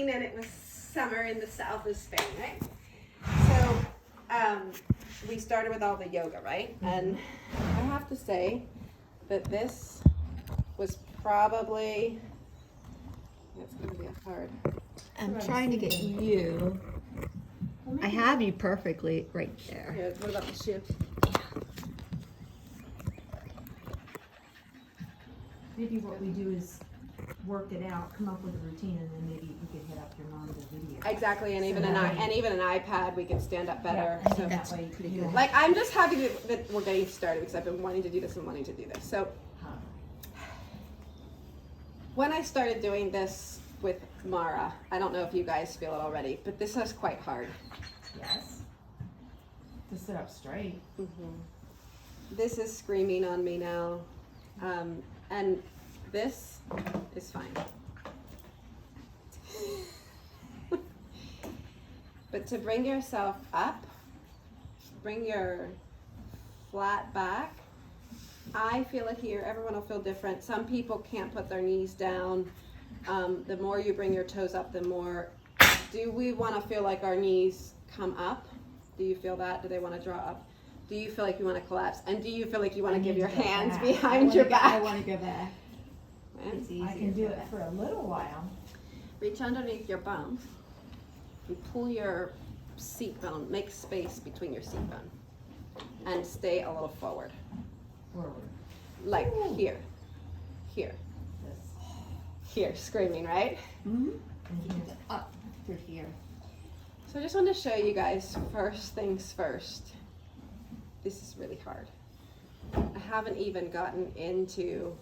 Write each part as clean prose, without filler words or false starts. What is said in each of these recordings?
And it was summer in the south of Spain, right? So we started with all the yoga, right? And I have to say that this was probably, it's going to be hard. I'm trying to get you. I have you perfectly right there. Here, what about the shoe? Maybe what we do is work it out, come up with a routine, and then maybe you could hit up your mom with a video. Exactly, and even an iPad, we can stand up better. Yeah, so that way you could. like, I'm just happy that we're getting started because I've been wanting to do this and wanting to do this. So when I started doing this with Mara, I don't know if you guys feel it already, but this is quite hard. Yes. To sit up straight. This is screaming on me now, and this is fine. But to bring yourself up, bring your flat back. I feel it here. Everyone will feel different. Some people can't put their knees down. The more you bring your toes up, the more. Do we want to feel like our knees come up? Do you feel that? Do they want to draw up? Do you feel like you want to collapse? And do you feel like you want to give your hands behind your back? I want to go back. It's easier. I can do it for a little while. Reach underneath your bum and pull your seat bone, make space between your seat bone, and stay a little forward. Forward. Like Ooh. here, here, screaming, right? And up through here. So I just want to show you guys, first things first. This is really hard. I haven't even gotten into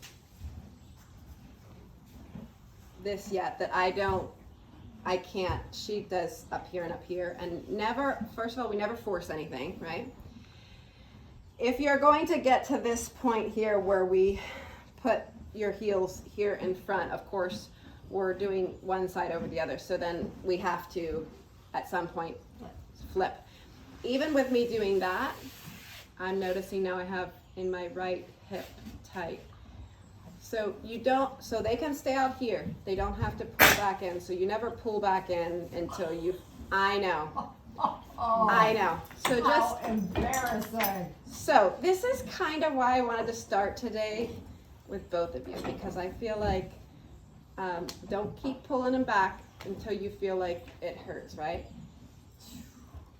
this yet, that I can't. She does up here, and never, first of all, we never force anything, right? If you're going to get to this point here where we put your heels here in front, of course, we're doing one side over the other, so then we have to, at some point, flip. Even with me doing that, I'm noticing now I have in my right hip tight. So you don't, so they can stay out here. They don't have to pull back in. So you never pull back in until you, I know. I know. So just, How embarrassing. so this is kind of why I wanted to start today with both of you, because I feel like, don't keep pulling them back until you feel like it hurts, right?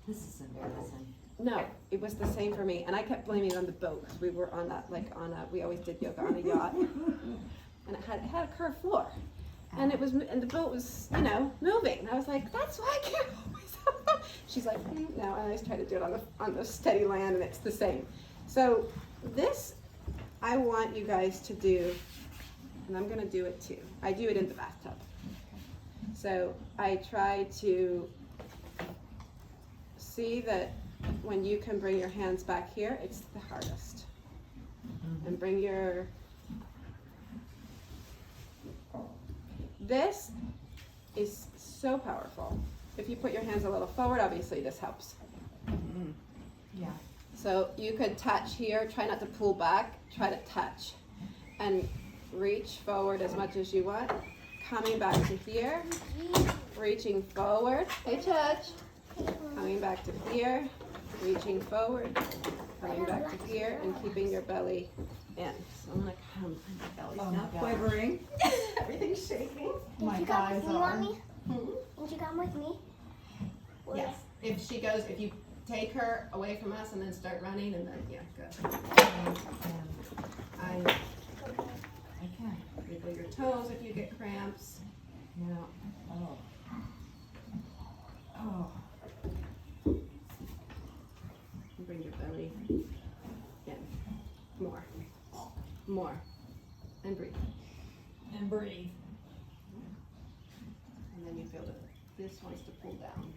This is embarrassing. No, it was the same for me, and I kept blaming it on the boat because we were on that, like on a, we always did yoga on a yacht, and it had a curved floor, and it was, and the boat was, you know, moving. And I was like, that's why I can't always. She's like, no, and I always try to do it on the steady land, and it's the same. So this, I want you guys to do, and I'm gonna do it too. I do it in the bathtub. So I try to see that. When you can bring your hands back here, it's the hardest. And bring your, this is so powerful. If you put your hands a little forward, obviously this helps. Yeah. So you could touch here, try not to pull back, try to touch. And reach forward as much as you want. Coming back to here, reaching forward. Hey, touch. Coming back to here. Reaching forward, coming back to here, and keeping your belly in. So I'm gonna come, my belly's Oh not my God. quivering. Everything's shaking. My you come thighs with me, are. Mommy? Would you come with me? Or- Yes. If she goes, if you take her away from us and then start running, and then yeah, good. I Okay. wiggle your toes if you get cramps. Yeah. Oh. Oh. Bring your belly in. More, and breathe. And breathe. And then you feel that this wants to pull down.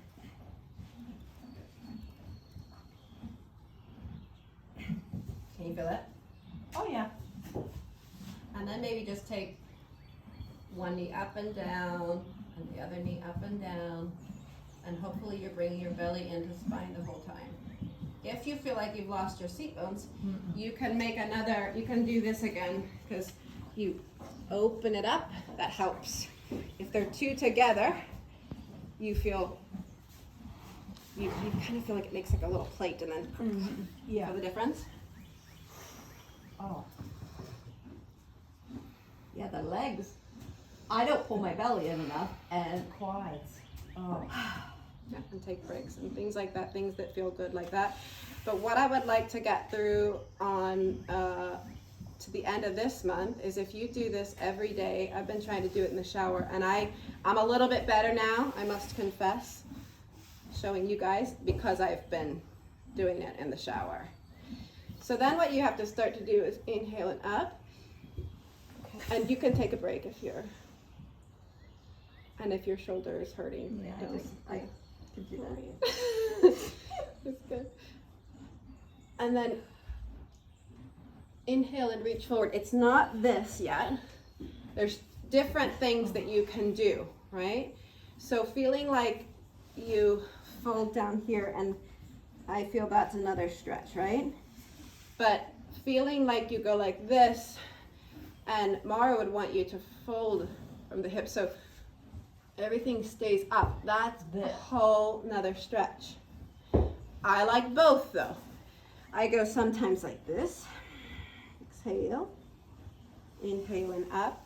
Can you feel it? Oh yeah. And then maybe just take one knee up and down, and the other knee up and down, and hopefully you're bringing your belly into spine the whole time. If you feel like you've lost your seat bones, you can make another, you can do this again, because you open it up, that helps. If they're two together, you feel, you kind of feel like it makes like a little plate and then Yeah. feel the difference? Oh. Yeah, the legs. I don't pull my belly in enough, and Quads. Oh. Yeah, and take breaks and things like that, things that feel good like that. But what I would like to get through on to the end of this month is if you do this every day. I've been trying to do it in the shower, and I'm a little bit better now, I must confess, showing you guys, because I've been doing it in the shower. So then what you have to start to do is inhaling up, and you can take a break if you're, and if your shoulder is hurting. yeah, I can do that. It's good. And then inhale and reach forward. It's not this yet. There's different things that you can do, right? So feeling like you fold down here, and I feel that's another stretch, right? But feeling like you go like this, and Mara would want you to fold from the hips so everything stays up. That's a whole nother stretch. I like both though. I go sometimes like this. Exhale. Inhaling up.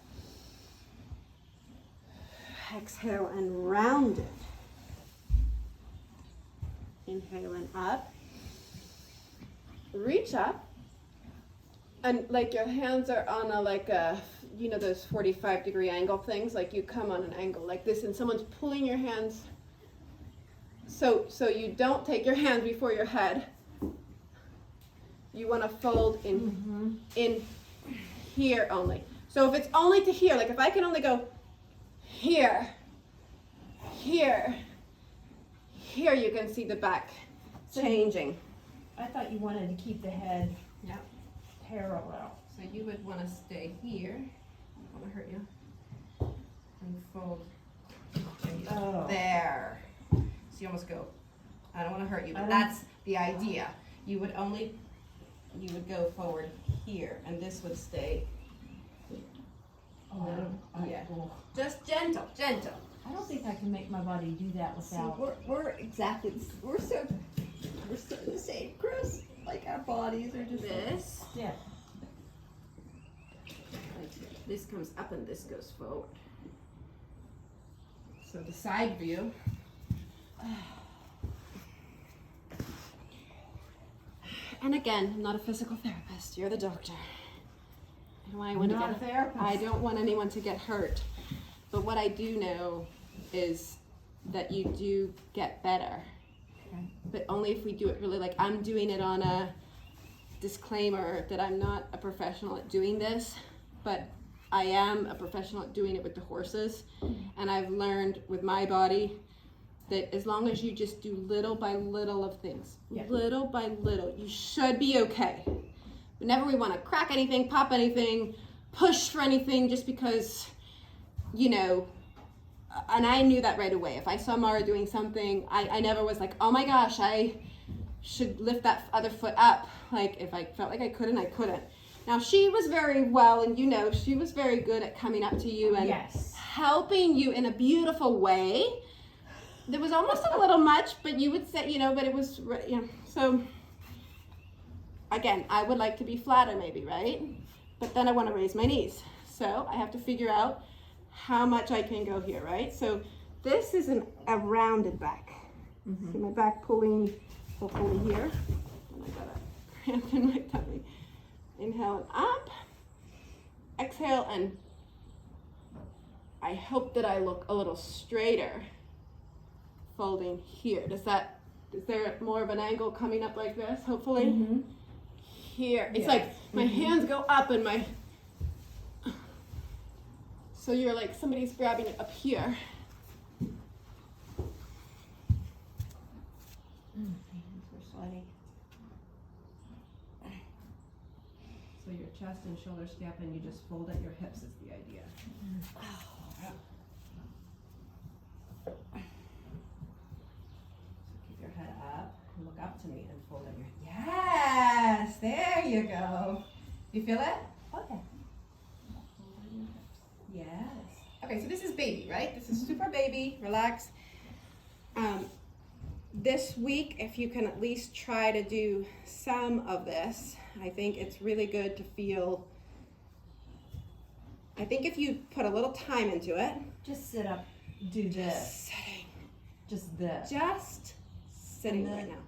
Exhale and round it. Inhaling up. Reach up. And like your hands are on a like a, you know, those 45-degree angle things, like you come on an angle like this and someone's pulling your hands. So you don't take your hands before your head. You want to fold in here only. So if it's only to here, like if I can only go here, here, here, you can see the back changing. I thought you wanted to keep the head Yeah. parallel. So you would want to stay here. I don't want to hurt you. And fold. Oh. There. So you almost go, I don't want to hurt you, I but don't- that's the idea. You would go forward here, and this would stay. Oh, Yeah. Just gentle, gentle. I don't think I can make my body do that See, without. we're exactly, we're so the same, Chris. Like our bodies are just This. Yeah. Like this comes up and this goes forward. So the side view. And again, I'm not a physical therapist. You're the doctor. I don't want anyone Not to a get. therapist. I don't want anyone to get hurt. But what I do know is that you do get better. Okay. But only if we do it really, like I'm doing it on a disclaimer that I'm not a professional at doing this, but I am a professional at doing it with the horses. And I've learned with my body that as long as you just do little by little of things, Yeah. little by little, you should be okay. Whenever we want to crack anything, pop anything, push for anything just because, you know, and I knew that right away. If I saw Mara doing something, I never was like, oh my gosh, I should lift that other foot up. Like if I felt like I couldn't, I couldn't. Now she was very well, and you know, she was very good at coming up to you and Yes. helping you in a beautiful way. There was almost a little much, but you would say, you know, but it was, you know, so again, I would like to be flatter maybe, right? But then I want to raise my knees. So I have to figure out how much I can go here, right? So this is a rounded back. See my back pulling, hopefully here. And I got a cramp in my tummy. Inhale and up. Exhale, and I hope that I look a little straighter. Folding here. Is there more of an angle coming up like this, hopefully? Mm-hmm. Here. It's Yes. like my hands go up and my, so you're like somebody's grabbing it up here. Hands were sweaty. So your chest and shoulders gap, and you just fold at your hips is the idea. So keep your head up and look up to me and fold at your, yes, there you go. You feel it? Okay. Yes. Okay, so this is baby, right? This is super baby, relax. This week, if you can at least try to do some of this, I think it's really good to feel. I think if you put a little time into it, Just sit up, do this, sitting, just this. just sitting And then- right now.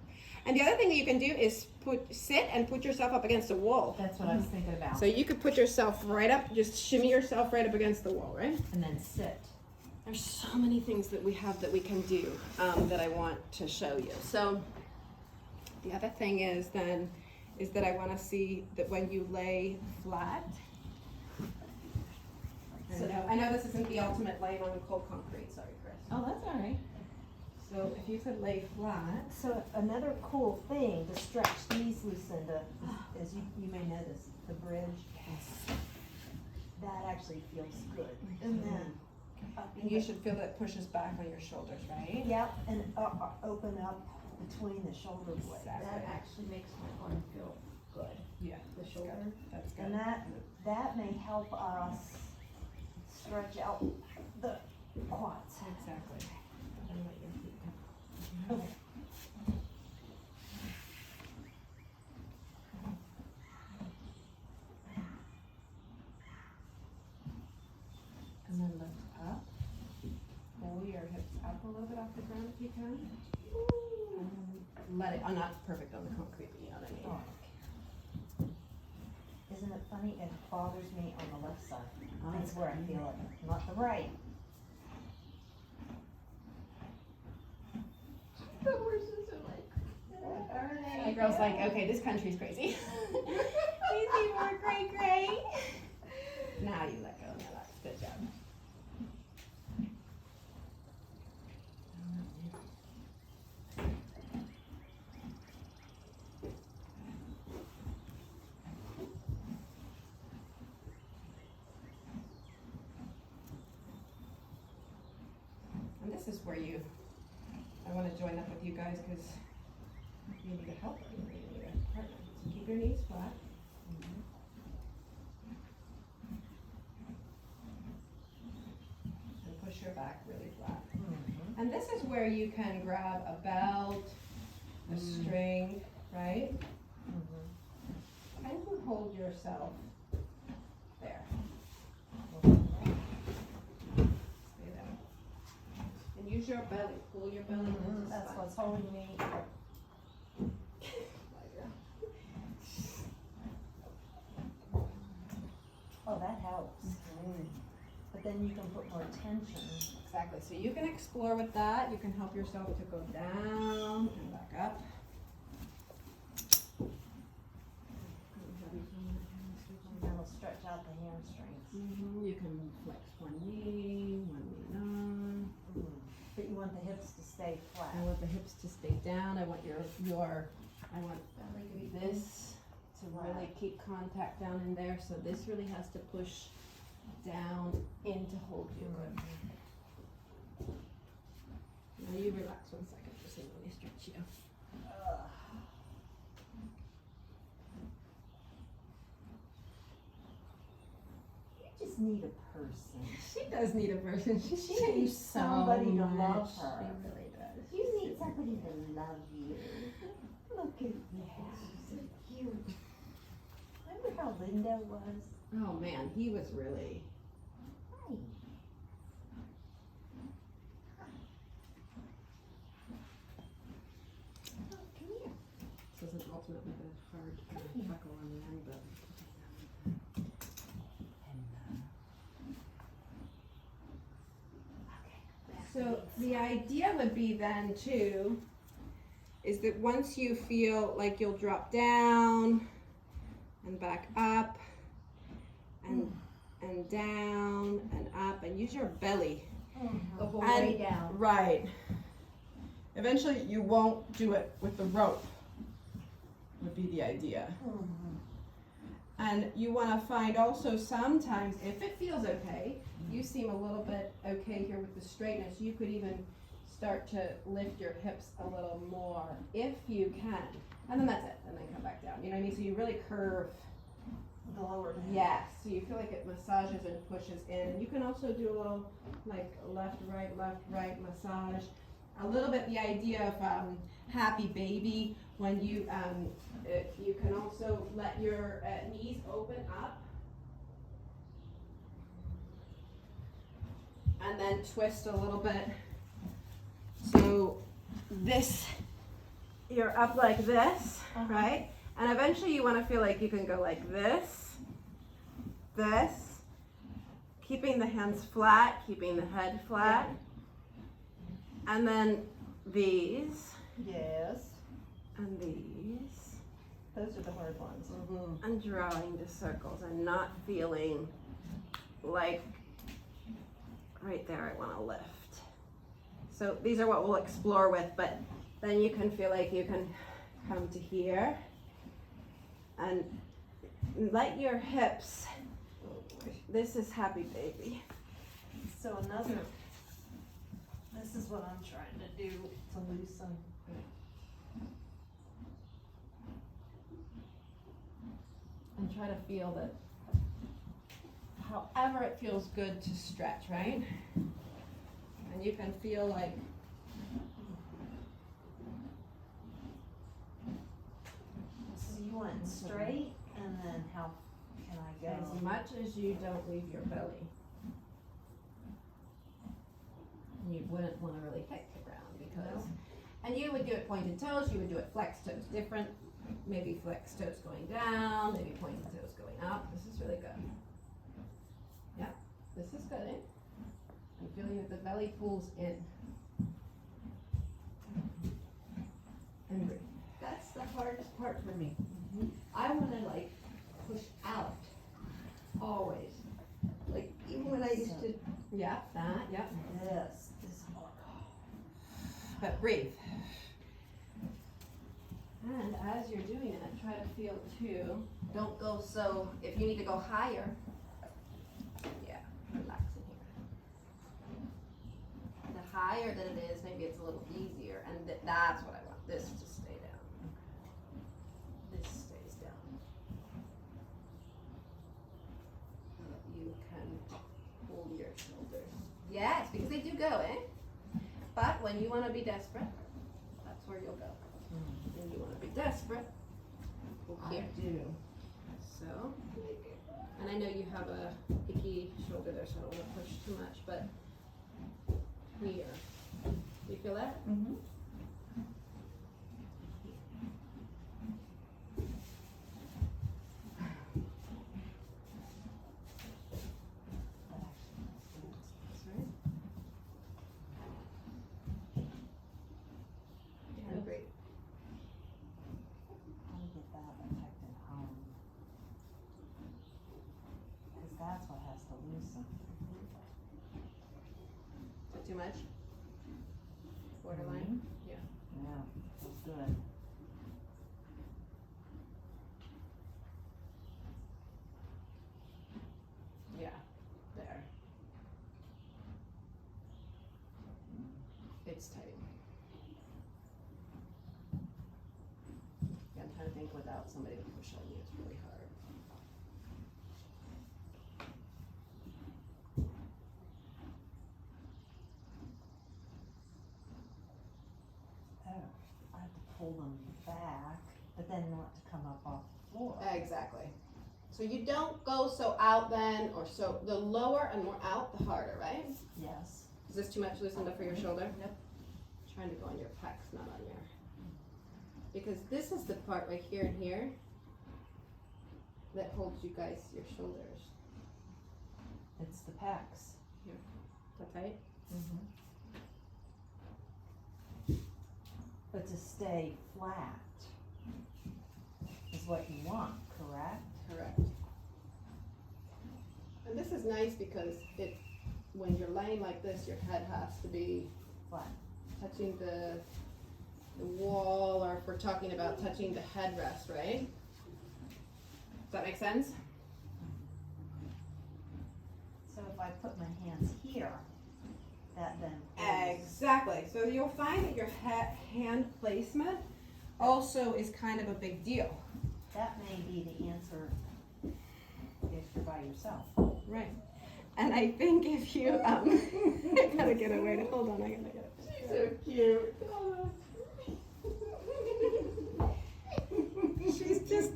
And the other thing that you can do is sit and put yourself up against a wall. That's what I was thinking about. So you could put yourself right up, just shimmy yourself right up against the wall, right? And then sit. There's so many things that we have that we can do that I want to show you. So the other thing is that I want to see that when you lay flat. I know this isn't the ultimate laying on cold concrete. Sorry, Chris. Oh, that's all right. So if you could lay flat. So another cool thing to stretch these, Lucinda, is you may notice the bridge. That actually feels good. And then up And you should feel that it pushes back on your shoulders, right? Yep, and open up between the shoulder blades. Exactly. That actually makes my arm feel good. Yeah. The shoulder. That's good. And that may help us stretch out the quads. Exactly. Okay. And then lift up. Pull your hips up a little bit off the ground if you can. And then let it, not perfect on the concrete, but you know what I mean. Oh. Isn't it funny? It bothers me on the left side. That's where I feel it, not the right. The horses are like, the girl's like, okay, this country's crazy. These people are cray. Now you let go. Now that's good job. And this is where I want to join up with you guys because you need a helper, you need a partner. So keep your knees flat. And push your back really flat. And this is where you can grab a belt, a string, right? And you hold yourself there. Stay there. And use your belly. Pull your belly into the That's spine. what's holding me. Oh, that helps. But then you can put more tension. Exactly. So you can explore with that. You can help yourself to go down and back up. And that'll stretch out the hamstrings. You can flex one knee down. But you want the hips to stay flat. I want the hips to stay down. I want I want this to really keep contact down in there. So this really has to push down in to hold you good. Now you relax 1 second. Just let me stretch you. You just need a person. She does need a person. She She needs so somebody to much. love her. She really does. You need somebody to love you. Look at that. So cute. Remember how Linda was? Oh man, he was really. Hi. Oh, come here. This is ultimately a hard buckle on the end, but. So the idea would be then too, is that once you feel like you'll drop down and back up and down and up and use your belly. The whole And- way down. Right. Eventually you won't do it with the rope, would be the idea. And you want to find also sometimes, if it feels okay, you seem a little bit okay here with the straightness, you could even start to lift your hips a little more, if you can. And then that's it, and then come back down. You know what I mean? So you really curve. The lower back. Yes, so you feel like it massages and pushes in. You can also do a little like left, right massage. a little bit the idea of happy baby. When you you can also let your knees open up and then twist a little bit. So this, you're up like this, right? And eventually you want to feel like you can go like this, this, keeping the hands flat, keeping the head flat. And then these, Yes. and these, Those are the hard ones. and drawing the circles and not feeling like right there I want to lift. So these are what we'll explore with, but then you can feel like you can come to here and let your hips, this is happy baby. So another, this is what I'm trying to do to loosen. And try to feel that however it feels good to stretch, right? And you can feel like So you want it straight, and then how can I go? as much as you don't leave your belly. You wouldn't want to really hit the ground because, and you would do it pointed toes, you would do it flex toes different, maybe flex toes going down, maybe pointed toes going up. This is really good. Yeah, this is good, eh? I'm feeling that the belly pulls in. And breathe. That's the hardest part for me. I wanna like push out, always. Like even when I used to, Yeah, that, yeah. This is hard. But breathe. And as you're doing it, try to feel too. Don't go so, if you need to go higher, yeah, relax in here. The higher that it is, maybe it's a little easier, and that's what I want, this to stay down. This stays down. So that you can hold your shoulders. Yes, because they do go, eh? But when you want to be desperate, that's where you'll go. When you want to be desperate, go here. I do. So, and I know you have a icky shoulder there, so I don't want to push too much, but here. You feel that? Mm-hmm. That's right. And breathe. How to get that effect at home? Because that's what has to loosen. Is that too much? Borderline? Yeah. Yeah, that's good. Yeah. There. It's tight. Yeah, I'm trying to think without somebody to push on you, it's really hard. Oh, I have to pull them back, but then not to come up off the floor. Exactly. So you don't go so out then, or so, the lower and more out, the harder, right? Yes. Is this too much loosened up for your shoulder? Yep. Trying to go on your pecs, not on your, because this is the part right here and here that holds you guys, your shoulders. It's the pecs. Is that tight? But to stay flat is what you want, correct? Correct. And this is nice because it, when you're laying like this, your head has to be Flat. touching the wall, or if we're talking about touching the headrest, right? Does that make sense? So if I put my hands here, that then pulls. Exactly. So you'll find that your hand placement also is kind of a big deal. That may be the answer if you're by yourself. Right. And I think if you, I gotta get away to, hold on, I gotta get it. So cute.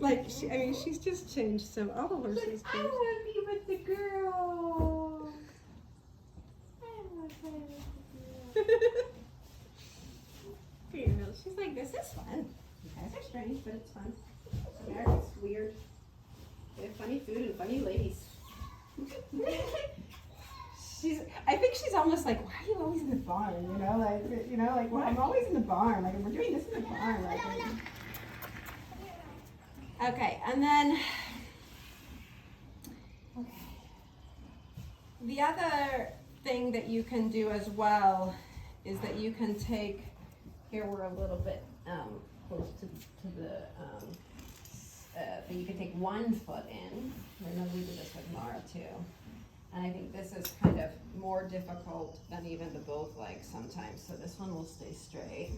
like, I mean, she's just changed so, all of her she's I changed. want to be with the girl. I want to play with the girl. You know, she's like, this is fun. You guys are strange, but it's fun. America's weird. They have funny food and funny ladies. I think she's almost like, why are you always in the barn? Like, well, I'm always in the barn. Like, we're doing this in the barn. Like, okay, and then the other thing that you can do as well is that you can take, here we're a little bit close to the thing. You can take 1 foot in. I know we did this with Mara too. And I think this is kind of more difficult than even the both legs sometimes. So this one will stay straight.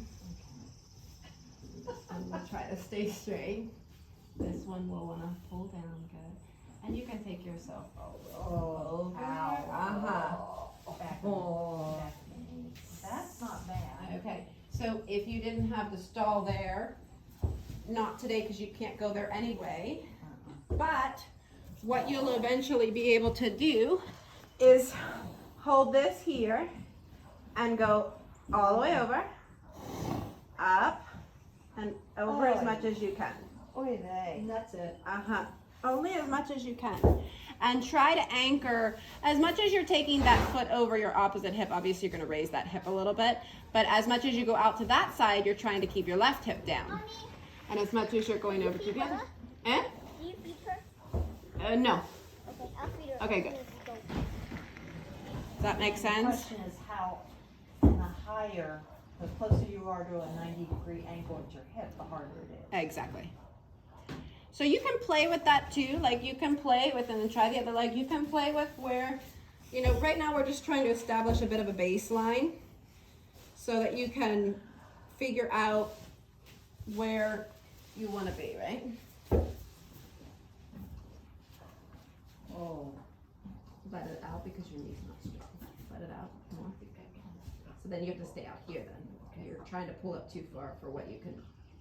Okay. This one will try to stay straight. This one will want to pull down good. And you can take yourself over. Back. Oh. Back. That's not bad. Okay, so if you didn't have the stall there, not today because you can't go there anyway, but what you'll eventually be able to do is hold this here and go all the way over, up, and over as much as you can. Oy vey. And that's it. Only as much as you can. And try to anchor, as much as you're taking that foot over your opposite hip, obviously you're gonna raise that hip a little bit, but as much as you go out to that side, you're trying to keep your left hip down. Mommy, And as much as you're going over to the other. Eh? do you feed her? No. Okay, I'll feed her. Okay, good. Does that make The sense? question is how, the higher, the closer you are to a 90-degree angle at your hip, the harder it is. Exactly. So you can play with that too. Like you can play with, and then try the other leg. You can play with where, right now we're just trying to establish a bit of a baseline so that you can figure out where you want to be, right? Oh. Let it out because your knee's not strong. Let it out more. So then you have to stay out here then. Okay, you're trying to pull up too far for what you can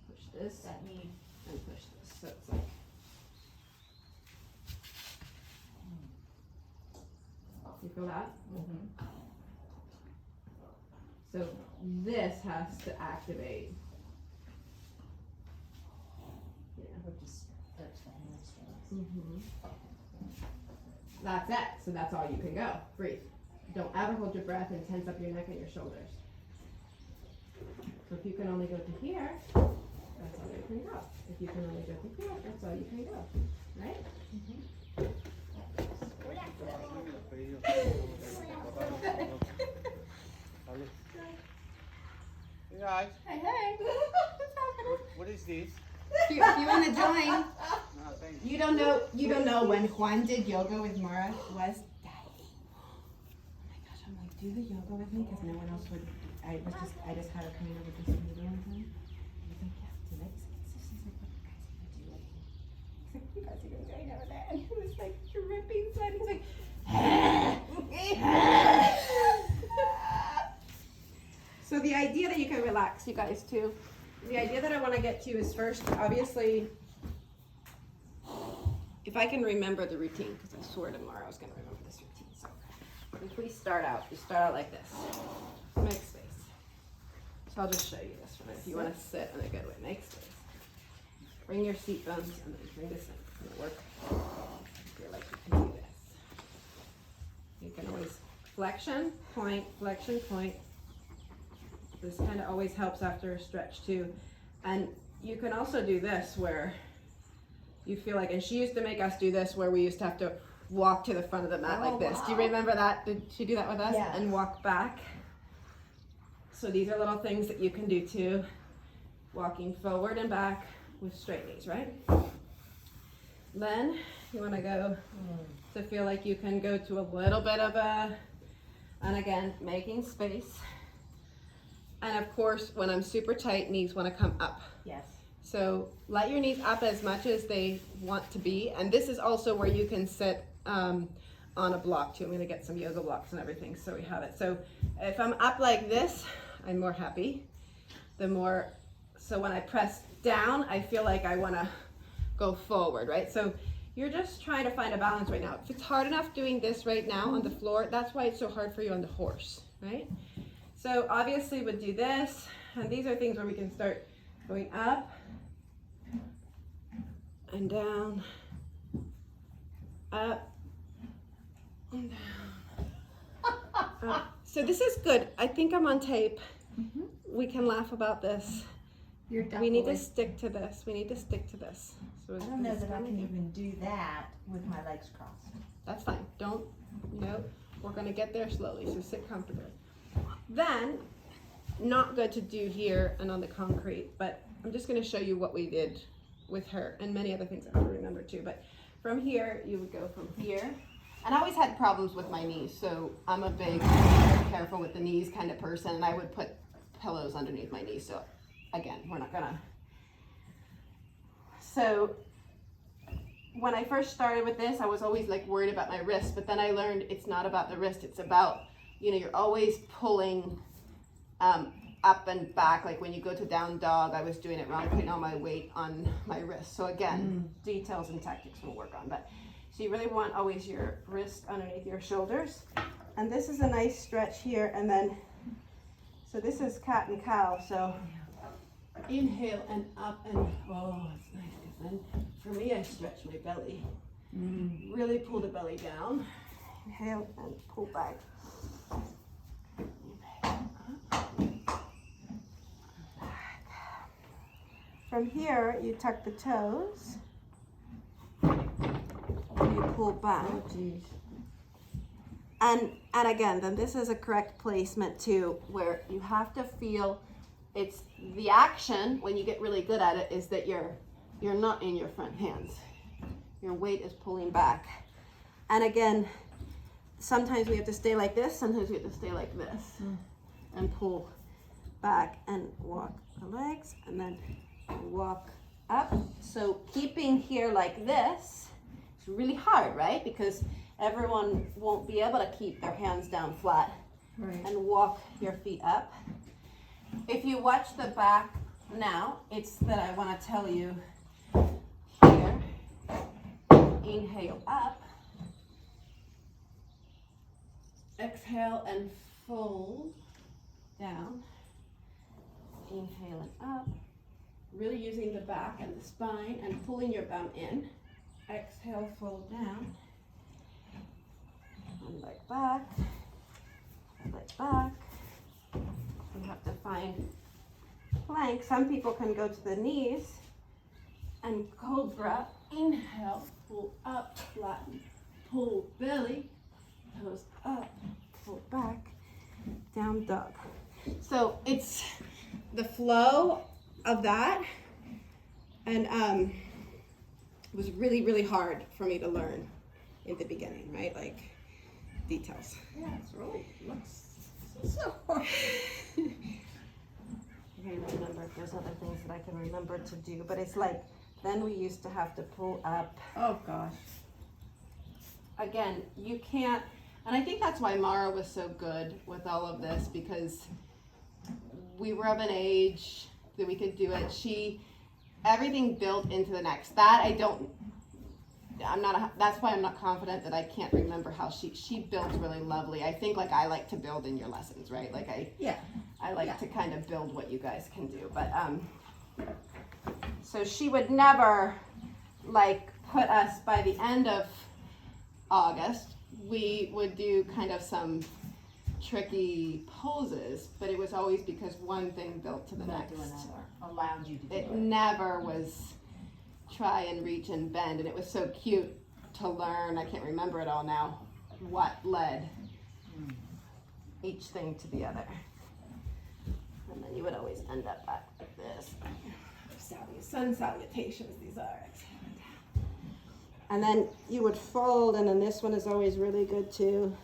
push this That knee. and push this. So it's like. You feel that? Mm-hmm. So this has to activate. Yeah. Would just touch the hamstrings. Mm-hmm. That's it. So that's all you can go. Breathe. Don't ever hold your breath and tense up your neck and your shoulders. So if you can only go to here, that's all you can go. If you can only go to here, that's all you can go. Right? Hey guys, Hey, hey. what is this? If you want to join, No, thank you. you don't know when Juan did yoga with Mara was dying. Oh my gosh, I'm like, do the yoga with me because no one else would. I just had her coming over just for the one time. He's like, yeah, do it. She's like, what you guys are gonna do? He's like, you guys are gonna go over there, and he was like dripping sweat. He's like. So the idea that you can relax, you guys too. The idea that I want to get to is first, obviously, if I can remember the routine, because I swore tomorrow I was going to remember this routine. So if we start out, you start out like this. Make space. So I'll just show you this one. If you want to sit in a good way, make space. Bring your seat bones and then bring this in. It'll work. I feel like you can do this. You can always flexion, point, flexion, point. This kind of always helps after a stretch too. And you can also do this where you feel like, and she used to make us do this where we used to have to walk to the front of the mat like this. Do you remember that? Did she do that with us? Yeah. And walk back. So these are little things that you can do too. Walking forward and back with straight knees, right? Then you want to go to feel like you can go to a little bit of a, and again, making space. And of course, when I'm super tight, knees want to come up. Yes. So let your knees up as much as they want to be. And this is also where you can sit on a block too. I'm going to get some yoga blocks and everything so we have it. So if I'm up like this, I'm more happy. So when I press down, I feel like I want to go forward, right? So you're just trying to find a balance right now. If it's hard enough doing this right now on the floor, that's why it's so hard for you on the horse, right? So obviously we'd do this, and these are things where we can start going up and down, up and down. Up. So this is good. I think I'm on tape. We can laugh about this. You're We need to definitely. stick to this. We need to stick to this. So I don't know that I can even do that with my legs crossed. That's fine. Don't, we're gonna get there slowly, so sit comfortably. Then, not good to do here and on the concrete, but I'm just gonna show you what we did with her and many other things I have to remember too. But from here, you would go from here. And I always had problems with my knees, so I'm a big careful with the knees kind of person, and I would put pillows underneath my knees. So again, we're not gonna. So when I first started with this, I was always like worried about my wrist, but then I learned it's not about the wrist, it's about, you're always pulling up and back. Like when you go to down dog, I was doing it wrong, putting all my weight on my wrist. So again, details and tactics we'll work on. But so you really want always your wrist underneath your shoulders. And this is a nice stretch here. And then, so this is cat and cow. So inhale and up and, oh, it's nice. And for me, I stretch my belly. Really pull the belly down. Inhale and pull back. From here, you tuck the toes. And you pull back. Oh, geez. And again, then this is a correct placement too, where you have to feel it's the action when you get really good at it is that you're not in your front hands. Your weight is pulling back. And again, sometimes we have to stay like this, sometimes we have to stay like this. And pull back and walk the legs and then walk up. So keeping here like this is really hard, right? Because everyone won't be able to keep their hands down flat. Right. And walk your feet up. If you watch the back now, it's that I want to tell you here, inhale up, exhale and fold down, inhale and up, really using the back and the spine and pulling your bum in, exhale, fold down, and leg back, you have to find plank. Some people can go to the knees and cobra. Inhale, pull up, flatten, pull belly, toes up, pull back, down dog. So it's the flow of that, and it was really, really hard for me to learn in the beginning, right? Like details. Yeah, it's really looks so hard. I can't remember if there's other things that I can remember to do, but it's like, then we used to have to pull up. Oh, gosh. Again, you can't, and I think that's why Mara was so good with all of this, because we were of an age that we could do it. Everything built into the next. That's why I'm not confident that I can't remember how she builds really lovely. I think like I like to build in your lessons, right? Like I like to kind of build what you guys can do. But so she would never like put us by the end of August. We would do kind of some tricky poses, but it was always because one thing built to the Not next. do another, allowed you to do It it. never was try and reach and bend, and it was so cute to learn. I can't remember it all now, what led each thing to the other. And then you would always end up like this. Sun salutations, these are. And then you would fold, and then this one is always really good too.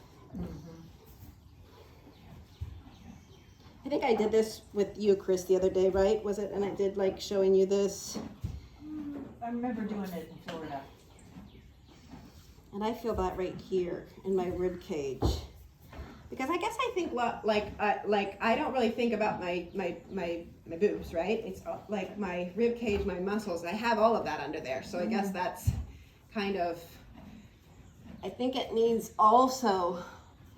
I think I did this with you, Chris, the other day, right? Was it? And I did like showing you this. I remember doing it in Florida. And I feel that right here in my rib cage. because I guess I think like I don't really think about my boobs, right? It's like my rib cage, my muscles. I have all of that under there, so I guess that's kind of. I think it needs also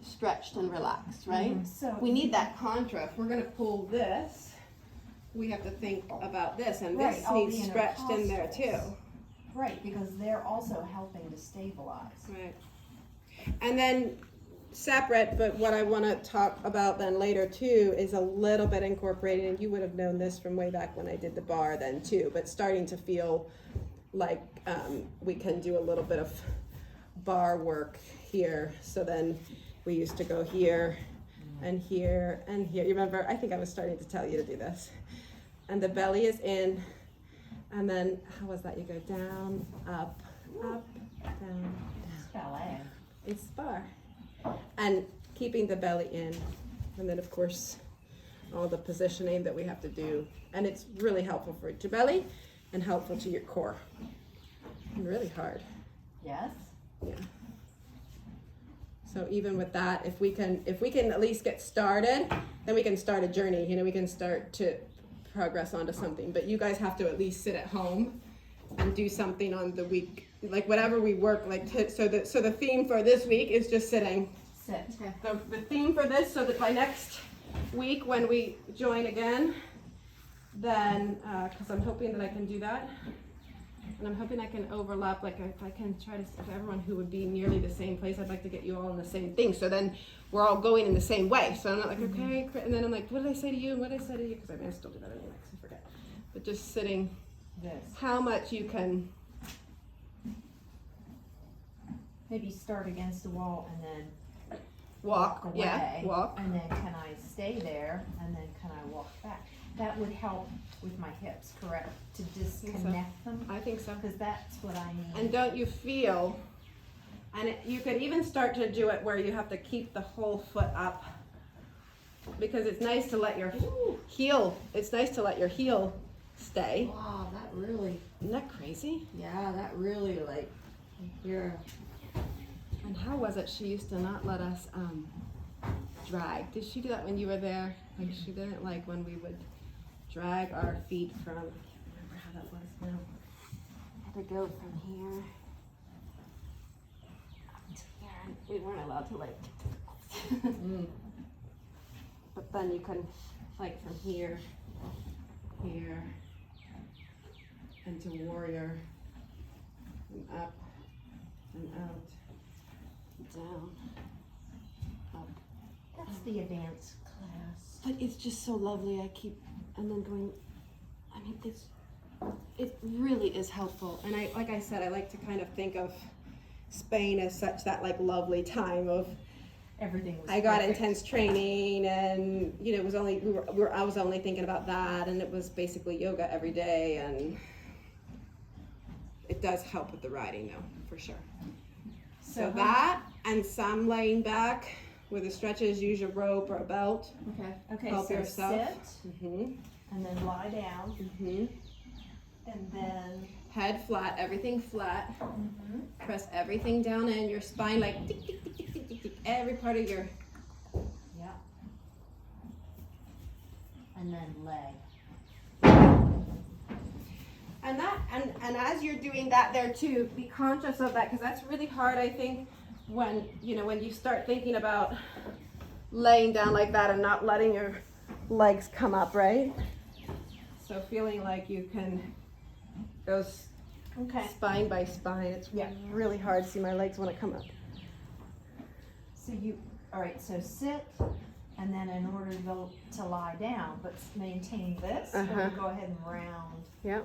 stretched and relaxed, right? So We need that contra. If we're gonna pull this, we have to think about this, and Right, this all needs the stretched in there too. intercostals. Right, because they're also helping to stabilize. Right. And then separate, but what I want to talk about then later too is a little bit incorporated, and you would have known this from way back when I did the bar then too, but starting to feel like we can do a little bit of bar work here. So then we used to go here and here and here. You remember, I think I was starting to tell you to do this. And the belly is in, and then how was that? You go down, up, down. It's ballet. It's bar. And keeping the belly in. And then of course, all the positioning that we have to do. And it's really helpful for your belly and helpful to your core. And really hard. Yes? Yeah. So even with that, if we can at least get started, then we can start a journey. You know, we can start to progress onto something. But you guys have to at least sit at home and do something on the week, like whatever we work, like so the theme for this week is just sitting. Sit. The theme for this, so that by next week when we join again, then because I'm hoping that I can do that, and I'm hoping I can overlap. Like if I can try to, if everyone who would be nearly the same place, I'd like to get you all in the same thing. So then we're all going in the same way. So I'm not like okay, and then I'm like, what did I say to you? And what did I say to you? Because I may still do that anyway, because I forget. But just sitting. This. How much you can Maybe start against the wall and then walk away. yeah, walk. And then can I stay there and then can I walk back? That would help with my hips, correct? To disconnect them? I think so. Because that's what I need. And don't you feel, and you could even start to do it where you have to keep the whole foot up, because it's nice to let your heel, it's nice to let your heel stay. Wow, that really, Isn't that crazy? yeah, that really like, you're, And how was it she used to not let us drag? Did she do that when you were there? Like she didn't like when we would drag our feet from, I can't remember how that was now. Had to go from here to here, and we weren't allowed to like, but then you can like from here, here, into warrior, and up, and out, down, up. That's the advanced class. But it's just so lovely. I keep, and then going, I mean, it really is helpful. And I, like I said, I like to kind of think of Spain as such that like lovely time of, Everything was I got perfect. intense training, and you know, it was only, I was only thinking about that, and it was basically yoga every day, and it does help with the riding though, for sure. So that, and some laying back with the stretches, use your rope or a belt. okay. Okay, help so yourself. sit Mm-hmm. and then lie down Mm-hmm. and then Head flat, everything flat. Press everything down in your spine, like tick, tick, tick, tick, tick, tick, tick, every part of your. yeah. And then leg. And that, and as you're doing that there too, be conscious of that, because that's really hard, I think, when when you start thinking about laying down like that and not letting your legs come up, right? So feeling like you can go Okay. spine by spine. It's Yeah. really hard to see my legs want to come up. So all right, so sit, and then in order to lie down, but maintain this, we're Uh-huh. gonna go ahead and round Yep.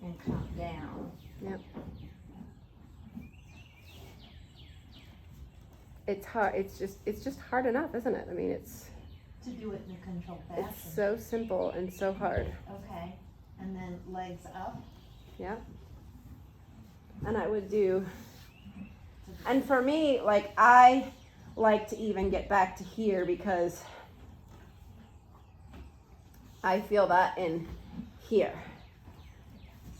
and come down. Yep. It's hard. It's just hard enough, isn't it? I mean, it's To do it in a controlled fashion. it's so simple and so hard. Okay, and then legs up. Yeah. And I would do, and for me, like I like to even get back to here because I feel that in here.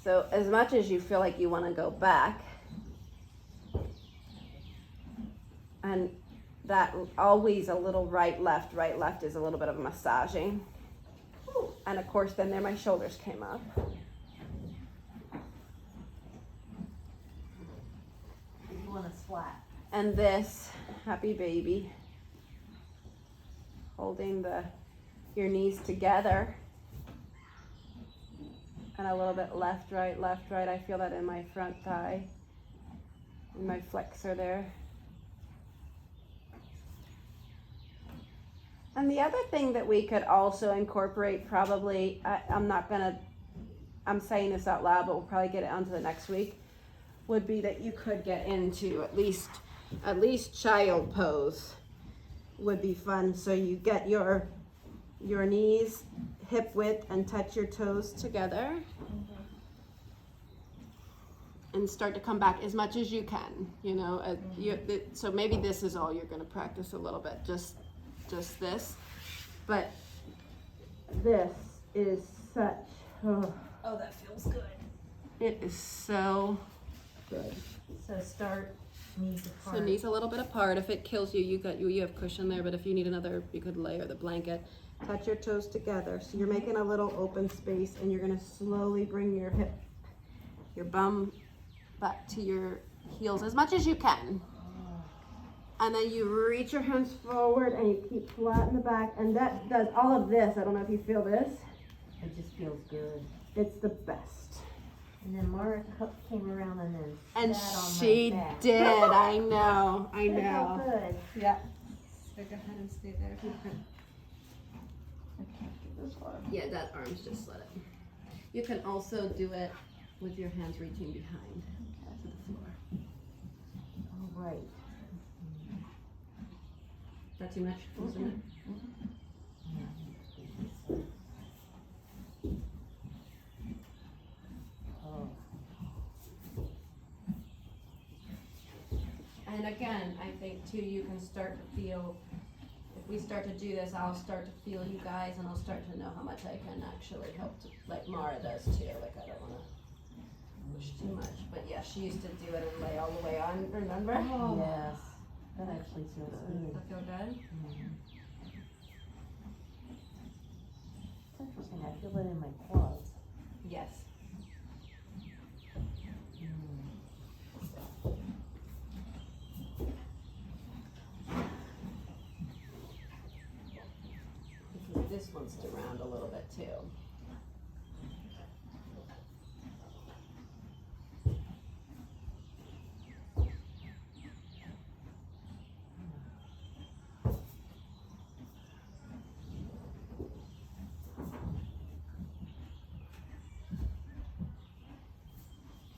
So as much as you feel like you want to go back, and that always a little right left is a little bit of a massaging. And of course then there my shoulders came up. You want us flat. And this happy baby holding your knees together. And a little bit left, right. I feel that in my front thigh, in my flexor there. And the other thing that we could also incorporate, probably, I'm saying this out loud, but we'll probably get it onto the next week, would be that you could get into at least child pose would be fun. So you get your knees hip width and touch your toes together. And start to come back as much as you can, so maybe this is all you're going to practice a little bit, just this, but this is such, Oh, that feels good. it is so good. So start knees apart. So knees a little bit apart. If it kills you, you have cushion there, but if you need another, you could layer the blanket. Touch your toes together. So you're making a little open space, and you're going to slowly bring your bum back to your heels as much as you can. And then you reach your hands forward and you keep flat in the back. And that does all of this. I don't know if you feel this. It just feels good. It's the best. And then Mara came around And sat on she my back. did. I know. It felt good. Yeah. So go ahead and stay there if you can. I can't do this arm. Yeah, that arm's just let it. You can also do it with your hands reaching behind to the floor. All right. Is that too much? Isn't it? Oh. And again, I think too, you can start to feel, if we start to do this, I'll start to feel you guys, and I'll start to know how much I can actually help, like Mara does too. Like, I don't want to push too much, but yeah, she used to do it and lay all the way on, remember? Yes. That actually feels good. Does that feel good? It's interesting. I feel it in my quads. Yes. Because this wants to round a little bit too.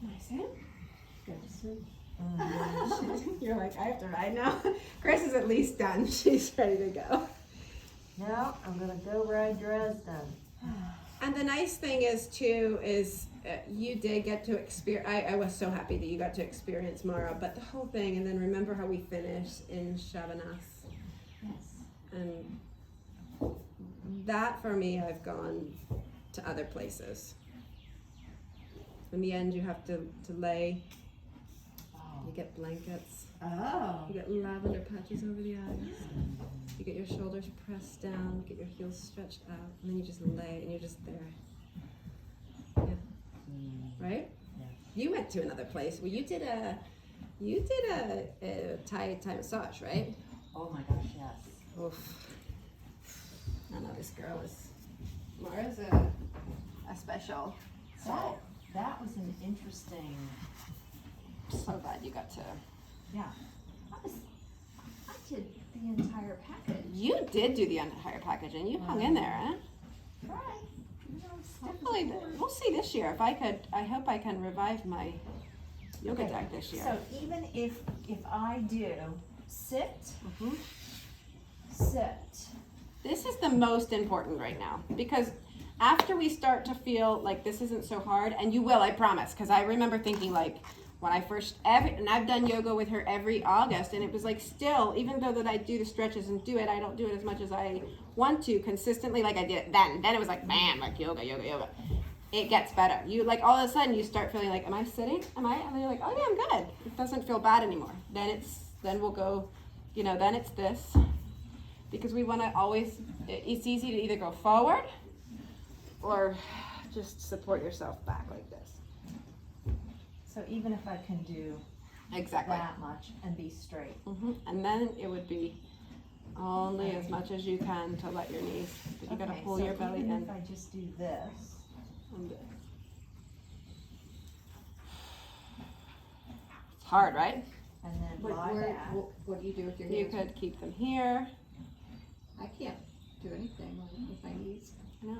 Nice, eh? Good to see. You're like, I have to ride now. Chris is at least done. She's ready to go. Now I'm gonna go ride Dresden. And the nice thing is too, you did get to experience, I was so happy that you got to experience Mara, but the whole thing, and then remember how we finished in Shavanas. Yes. And that for me, I've gone to other places. In the end, you have to lay, you get blankets, Oh. you get lavender patches over the eyes, you get your shoulders pressed down, get your heels stretched out, and then you just lay and you're just there. Yeah. Right? Yeah. You went to another place where you did a Thai massage, right? Oh my gosh, yes. Oof. I know this girl is, Mara's a special soul. That was an interesting. So glad you got to. Yeah. I did the entire package. You did do the entire package, and you hung in there, huh? Right. You know, stiff as Hopefully, a board. we'll see this year. If I could, I hope I can revive my yoga deck this year. So even if I do sit, Mhm. sit. This is the most important right now, because after we start to feel like this isn't so hard, and you will, I promise, because I remember thinking like when I first, and I've done yoga with her every August, and it was like still, even though that I do the stretches and do it, I don't do it as much as I want to consistently like I did it then. Then it was like, bam, like yoga. It gets better. You like all of a sudden you start feeling like, am I sitting? And then you're like, oh yeah, I'm good. It doesn't feel bad anymore. Then we'll go you know, then it's this, because we want to always, it's easy to either go forward or just support yourself back like this. So even if I can do Exactly. that much and be straight. And then it would be only as much as you can to let your knees, but you gotta Okay, pull so your belly even in. if I just do this, And this. It's hard, right? and then But lie back. what do you do with your You hands? could keep them here. I can't do anything with my knees. No.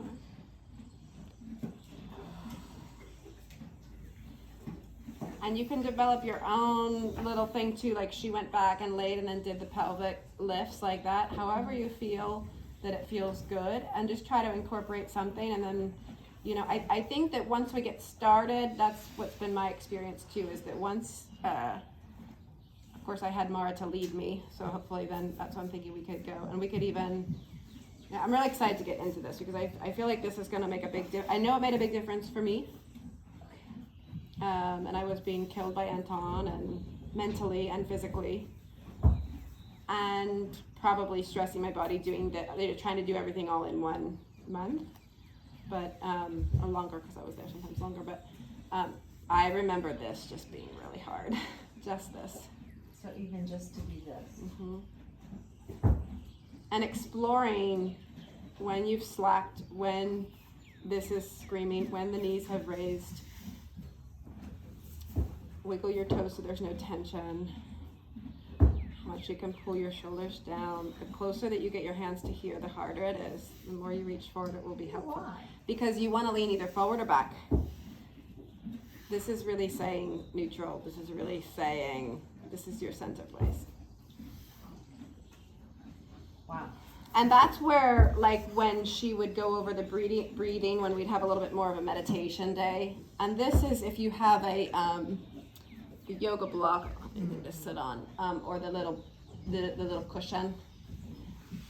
And you can develop your own little thing too, like she went back and laid and then did the pelvic lifts like that, however you feel that it feels good, and just try to incorporate something. And then, you know, I think that once we get started, that's what's been my experience too, is that once, of course I had Mara to lead me, so hopefully then that's what I'm thinking we could go. And we could even, yeah, I'm really excited to get into this because I feel like this is gonna make a big I know it made a big difference for me. And I was being killed by Anton, and mentally and physically, and probably stressing my body doing that. They're trying to do everything all in 1 month, but or longer because I was there sometimes longer. But I remember this just being really hard, just this. So even just to do this. And exploring when you've slacked, when this is screaming, when the knees have raised. Wiggle your toes so there's no tension. Once you can pull your shoulders down, the closer that you get your hands to here, the harder it is. The more you reach forward, it will be helpful. Why? Because you want to lean either forward or back. This is really saying neutral. This is really saying this is your center place. Wow. And that's where, like, when she would go over the breathing, when we'd have a little bit more of a meditation day. And this is if you have a yoga block you can just sit on, or the little cushion.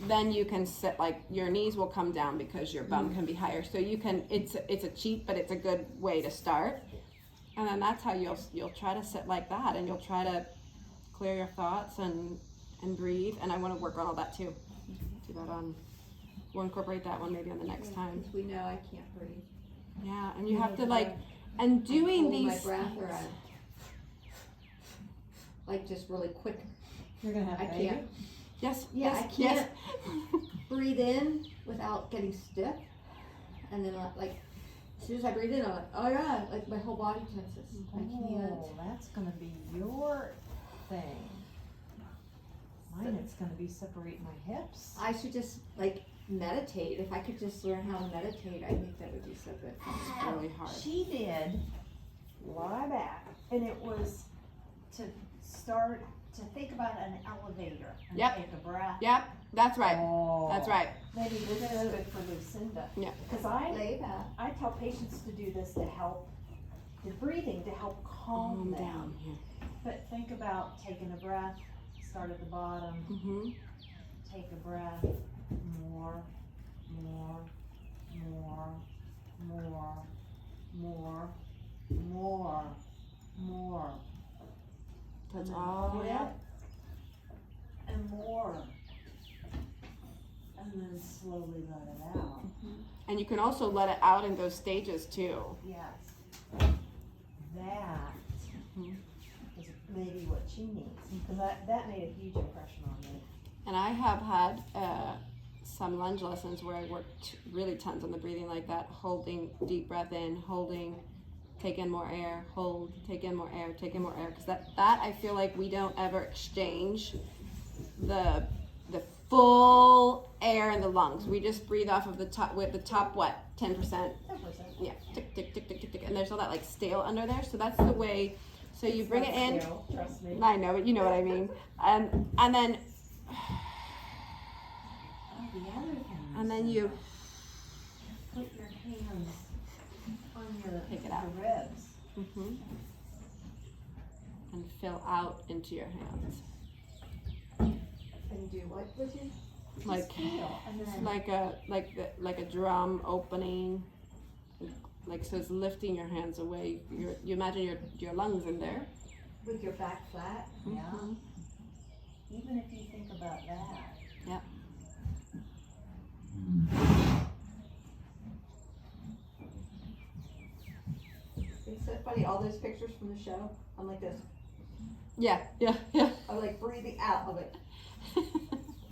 Then you can sit, like, your knees will come down because your bum can be higher. So you can, it's a cheat, but it's a good way to start. And then that's how you'll try to sit like that, and you'll try to clear your thoughts and breathe. And I want to work on all that too. Do that on, we'll incorporate that one maybe on the next time. Because we know I can't breathe. Yeah, and you have to, like, and doing Hold these. my breath or like just really quick. You're gonna have I a baby? can't. Yes. Yeah, yes, I can't yes. breathe in without getting stiff, and then like as soon as I breathe in, I'm like, oh yeah, like my whole body tenses. I can't. Oh, that's gonna be your thing. Mine, it's gonna be separating my hips. I should just like meditate. If I could just learn how to meditate, I think that would be so good. It's really hard. She did lie back, and it was to start to think about an elevator and Yep. take a breath. Yep, that's right. Oh. That's right. Maybe this is good for Lucinda. Yeah. Because Lay back. I tell patients to do this to help, the breathing to help calm them. Down here. But think about taking a breath, start at the bottom, Mm-hmm. take a breath, more, more, more, more, more, more, more. That's And then all the way quit, up. and more. And then slowly let it out. And you can also let it out in those stages too. Yes. That Mhm. is maybe what she needs, because that made a huge impression on me. And I have had some lunge lessons where I worked really tons on the breathing like that, holding deep breath in, holding, take in more air, hold, take in more air, take in more air. Because that I feel like we don't ever exchange the full air in the lungs. We just breathe off of the top, with the top, what, 10%? 10%. Yeah, tick, tick, tick, tick, tick, tick. And there's all that like stale under there. So that's the way, so you bring it in. Still, trust me. I know, but you know what I mean. And then, Oh, the other thing. and then you, Put your hands on your, Take it out. your ribs. mhm, and fill out into your hands. And do what with you? Like, Feel, and it's then like a drum opening, like, so it's lifting your hands away. You imagine your lungs in there. With your back flat. yeah. Mhm. even if you think about that. Yep. It's so funny, all those pictures from the show, I'm like this. Yeah. I'm like breathing out. I'm like,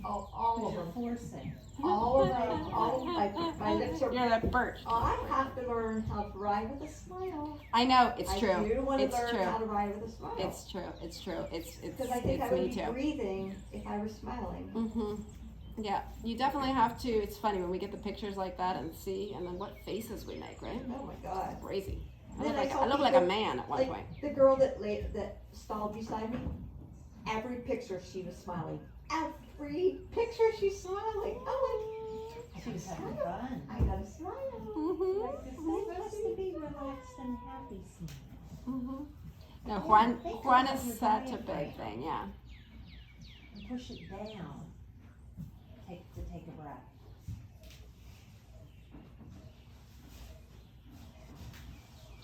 all of You're them. forcing. All of them. All of my lips are. You're like Bert. I have to learn how to ride with a smile. I know, it's true. I do want to It's learn true. how to ride with a smile. It's true. It's true. It's Because I think I it's would me be too. breathing if I were smiling. Mm-hmm. Yeah, you definitely have to. It's funny when we get the pictures like that and see, and then what faces we make, right? Oh my god. Crazy. I Then look, I like, saw I look like a people- man at one like point. the girl that stalled beside me. Every picture she was smiling. Every picture she's smiling. Oh, She was having fun. I gotta smile. Mm-hmm. It's supposed to be relaxed and happy scene. Mm-hmm. No, Juan think is about your such a diaphragm. big thing. Yeah. And push it down. Take a breath.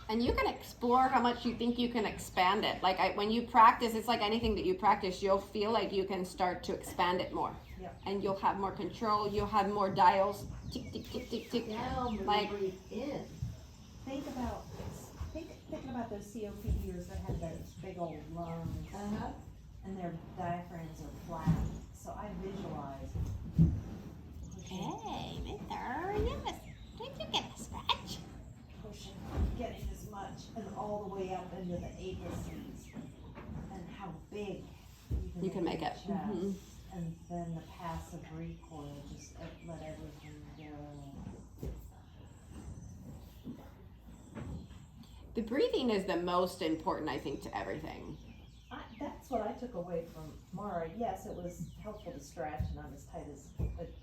And you can explore how much you think you can expand it. Like when you practice, it's like anything that you practice, you'll feel like you can start to expand it more. Yep. And you'll have more control, you'll have more dials. Tick, tick, tick, tick, tick. Now when Like- you breathe in. Thinking about those COPDers that have those big old lungs Uh-huh. and their diaphragms are flat. So I visualize Hey, mister, did you get a scratch? pushing, getting as much and all the way up into the apices and how big You can make your it. chest. Mhm. And then the passive recoil, just let everything go. The breathing is the most important, I think, to everything. That's what I took away from Mara. Yes, it was helpful to stretch and I'm as tight as it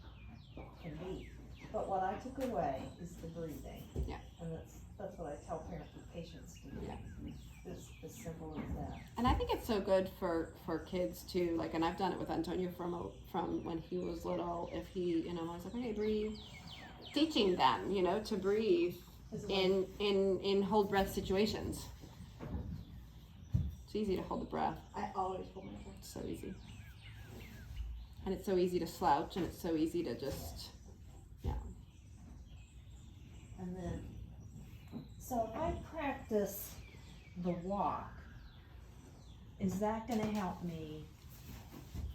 can be. But what I took away is the breathing. Yeah. And that's what I tell parents with patients to do. Yeah. It's as simple as that. And I think it's so good for kids too. Like, and I've done it with Antonio from when he was little. If he, I was like, okay, breathe. Teaching them, to breathe Is it like- in hold breath situations. It's easy to hold the breath. I always hold my breath. It's so easy. And it's so easy to slouch, and it's so easy to just, And then, so if I practice the walk, is that gonna help me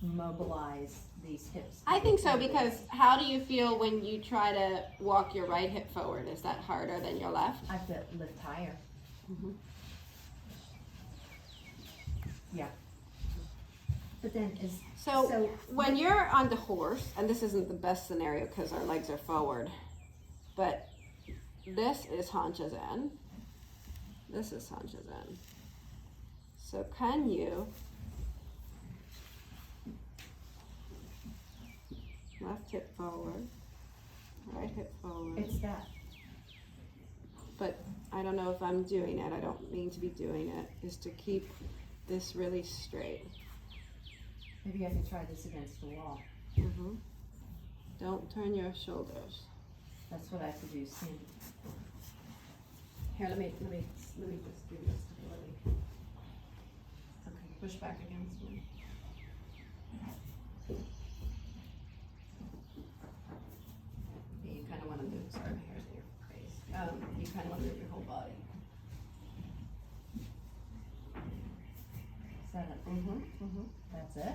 mobilize these hips? I think so, because how do you feel when you try to walk your right hip forward? Is that harder than your left? I have to lift higher. Mhm. Yeah. But then So when you're on the horse, and this isn't the best scenario because our legs are forward, but this is haunches in. This is haunches in. So can you left hip forward, right hip forward? it's that. But I don't know if I'm doing it. I don't mean to be doing it. Is to keep this really straight. Maybe I can try this against the wall. Mm-hmm. Don't turn your shoulders. That's what I have to do soon. Here, let me just do this. Okay, push back against me. Yeah, you kind of want to move. Sorry, my hair's in your face. You kind of want to move your whole body. Is that it? Mm-hmm. That's it?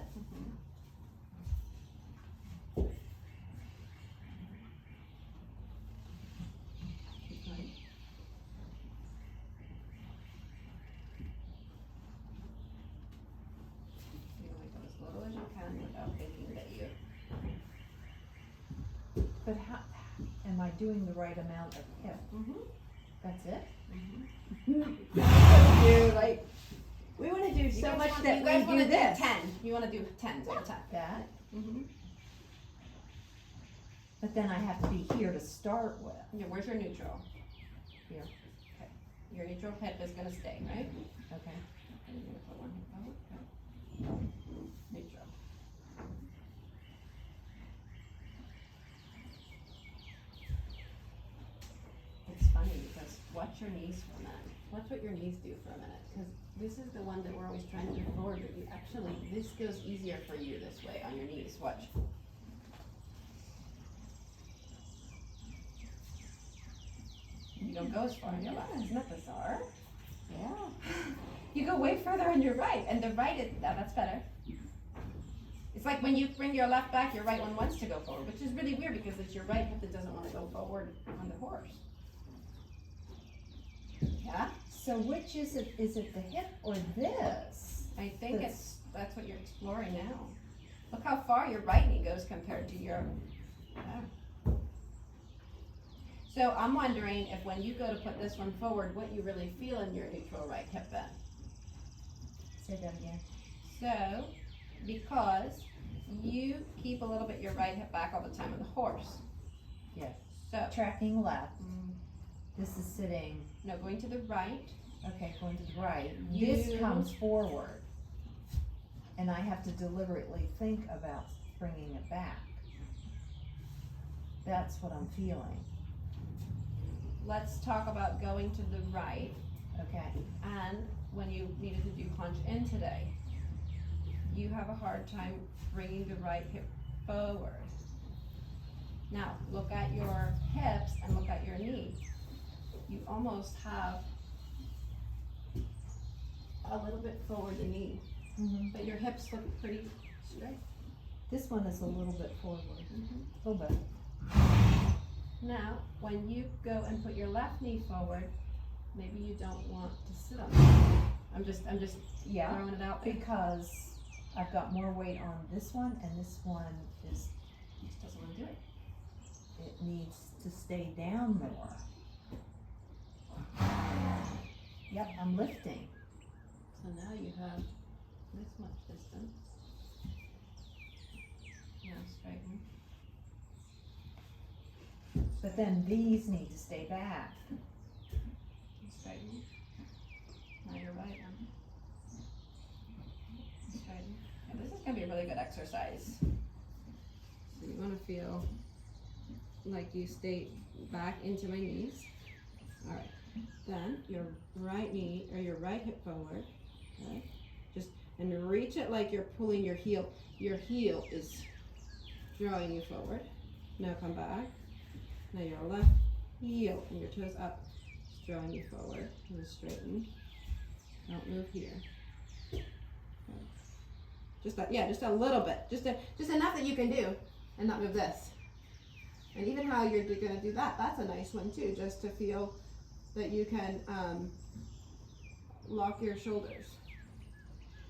Keep going. You want to go as low as you can without thinking that you. But how, am I doing the right amount of hip? Mm-hmm. That's it? We want to do so much that you guys we want do to this. do 10. You want to do 10 at a time. That? Mm-hmm. But then I have to be here to start with. Yeah, where's your neutral? Here. Okay. Your neutral hip is gonna stay, right? Okay. And you're gonna put one hip out. Okay. Neutral. It's funny because watch your knees for a minute. Watch what your knees do for a minute, because this is the one that we're always trying to move forward, but you actually, this goes easier for you this way on your knees. Watch. You don't go as far on your left. Isn't that bizarre? Yeah. You go way further on your right, and the right is, that's better. It's like when you bring your left back, your right one wants to go forward, which is really weird because it's your right hip that doesn't want to go forward on the horse. Yeah? So which is it? Is it the hip or this? I think that's what you're exploring now. Look how far your right knee goes compared to your, yeah. So I'm wondering if when you go to put this one forward, what you really feel in your neutral right hip then. Say that again. So, because you keep a little bit your right hip back all the time on the horse. Yes. So, Tracking left. This is sitting, no, going to the right. okay, going to the right. You- This comes forward. And I have to deliberately think about bringing it back. That's what I'm feeling. Let's talk about going to the right. Okay. And when you needed to do hunch in today, you have a hard time bringing the right hip forward. Now, look at your hips and look at your knee. You almost have a little bit forward the knee, but your hips look pretty straight. This one is a little bit forward. A little bit. Now, when you go and put your left knee forward, maybe you don't want to sit on it. I'm just Yeah. throwing it out there. Because I've got more weight on this one, and this one is, Just doesn't want to do it. it needs to stay down more. Yep, I'm lifting. So now you have this much distance. Now straighten. But then these need to stay back. Straighten. Now you're right on. Straighten. Yeah, this is gonna be a really good exercise. So you wanna feel like you stay back into my knees. Alright. Then your right knee or your right hip forward. Okay. Just and reach it like you're pulling your heel. Your heel is drawing you forward. Now come back. Now your left heel and your toes up. Drawing you forward and straighten. Don't move here. Okay. Just that, yeah, just a little bit, just enough that you can do, and not move this. And even how you're gonna do that, that's a nice one too, just to feel that you can lock your shoulders.